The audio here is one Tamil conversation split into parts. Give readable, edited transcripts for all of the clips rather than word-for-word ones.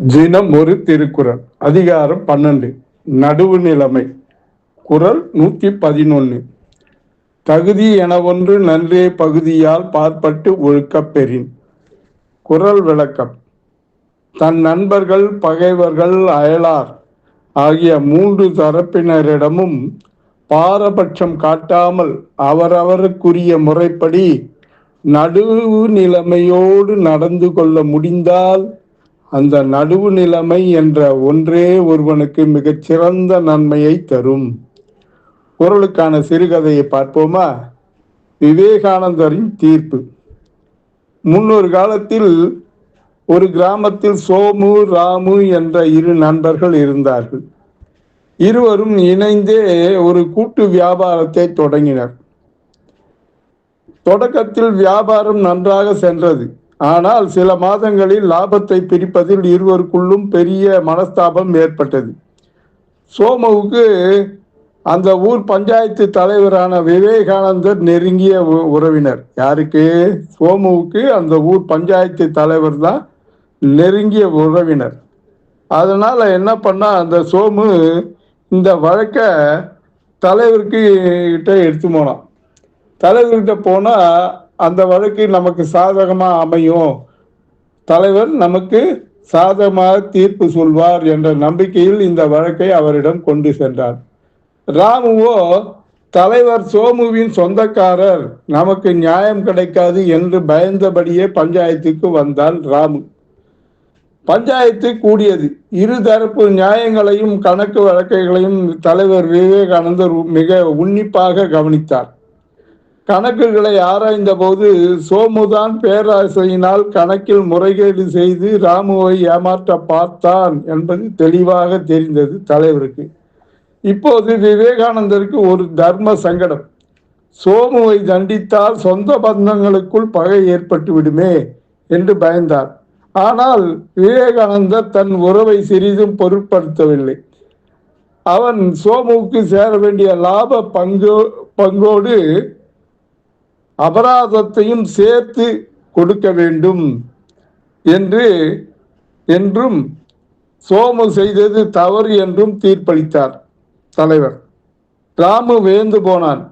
தினம் ஒரு திருக்குறள். அதிகாரம் 12. நடுவு நிலைமை. குறள் 111. தகுதி என ஒன்று நன்றே பகுதியால் பார்ப்பட்டு ஒழுக்கப் பெறின். குறள் விளக்கம். தன் நண்பர்கள், பகைவர்கள், அயலார் ஆகிய 3 தரப்பினரிடமும் பாரபட்சம் காட்டாமல் அவரவருக்குரிய முறைப்படி நடுவு நிலைமையோடு நடந்து கொள்ள முடிந்தால் அந்த நடுவு நிலைமை என்ற ஒன்றே ஒருவனுக்கு மிகச் சிறந்த நன்மையை தரும். குறளுக்கான சிறுகதையை பார்ப்போமா? விவேகானந்தரின் தீர்ப்பு. முன்னொரு காலத்தில் ஒரு கிராமத்தில் சோமு, ராமு என்ற 2 நண்பர்கள் இருந்தார்கள். இருவரும் இணைந்தே ஒரு கூட்டு வியாபாரத்தை தொடங்கினர். தொடக்கத்தில் வியாபாரம் நன்றாக சென்றது. ஆனால் சில மாதங்களில் லாபத்தை பிரிப்பதில் இருவருக்குள்ளும் பெரிய மனஸ்தாபம் ஏற்பட்டது. சோமுவுக்கு அந்த ஊர் பஞ்சாயத்து தலைவரான விவேகானந்தர் நெருங்கிய உறவினர். யாருக்கு? சோமுவுக்கு அந்த ஊர் பஞ்சாயத்து தலைவர் தான் நெருங்கிய உறவினர். அதனால என்ன பண்ணா, அந்த சோமு இந்த வழக்கை தலைவருக்கு கிட்ட எடுத்து போனான். தலைவர்கிட்ட போனா அந்த வழக்கு நமக்கு சாதகமாக அமையும், தலைவர் நமக்கு சாதகமாக தீர்ப்பு சொல்வார் என்ற நம்பிக்கையில் இந்த வழக்கை அவரிடம் கொண்டு சென்றார். ராமுவோ தலைவர் சோமுவின் சொந்தக்காரர், நமக்கு நியாயம் கிடைக்காது என்று பயந்தபடியே பஞ்சாயத்துக்கு வந்தால் ராமு. பஞ்சாயத்து கூடியது. இருதரப்பு நியாயங்களையும் கணக்கு வழக்குகளையும் தலைவர் விவேகானந்தர் மிக உன்னிப்பாக கவனித்தார். கணக்குகளை ஆராய்ந்த போது சோமுதான் பேராசையினால் கணக்கில் முறைகேடு செய்து ராமுவை ஏமாற்ற பார்த்தான் என்பது தெளிவாக தெரிந்தது தலைவருக்கு. இப்போது விவேகானந்தருக்கு ஒரு தர்ம சங்கடம். சோமுவை தண்டித்தால் சொந்த பந்தங்களுக்குள் பகை ஏற்பட்டு விடுமே என்று பயந்தார். ஆனால் விவேகானந்தர் தன் உறவை சிறிதும் பொருட்படுத்தவில்லை. அவன் சோமுவுக்கு சேர வேண்டிய லாப பங்கோடு அபராதத்தையும் சேர்த்து கொடுக்க வேண்டும் என்றும் சோமு செய்தது தவறு என்றும் தீர்ப்பளித்தார் தலைவர். ராமு வியந்து போனான்.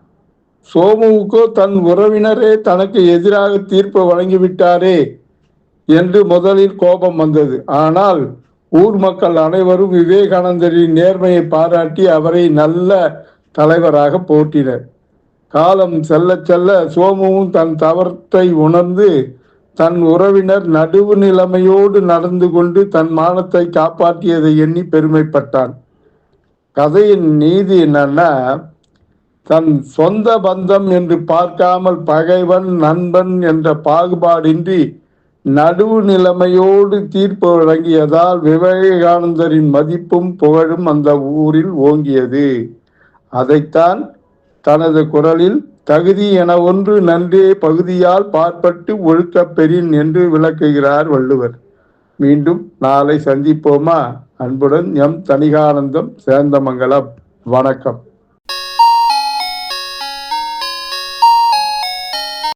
சோமுவுக்கோ தன் உறவினரே தனக்கு எதிராக தீர்ப்பு வழங்கிவிட்டாரே என்று முதலில் கோபம் வந்தது. ஆனால் ஊர் மக்கள் அனைவரும் விவேகானந்தரின் நேர்மையை பாராட்டி அவரை நல்ல தலைவராக போற்றினர். காலம் செல்ல செல்ல சோமுவும் தன் தவறை உணர்ந்து தன் உறவினர் நடுவு நிலைமையோடு நடந்து கொண்டு தன் மானத்தை காப்பாற்றியதை எண்ணி பெருமைப்பட்டான். கதையின் நீதி என்னன்னா, தன் சொந்த பந்தம் என்று பார்க்காமல் பகைவன் நண்பன் என்ற பாகுபாடின்றி நடுவு நிலைமையோடு தீர்ப்பு வழங்கியதால் விவேகானந்தரின் மதிப்பும் புகழும் அந்த ஊரில் ஓங்கியது. அதைத்தான் தனது குறளில் தகுதி என ஒன்று நன்றே பகுதியால் பார்ப்பட்டு ஒழுக்கப் பெறின் என்று விளக்குகிறார் வள்ளுவர். மீண்டும் நாளை சந்திப்போமா? அன்புடன் எம் தணிகானந்தம், சேந்தமங்கலம். வணக்கம்.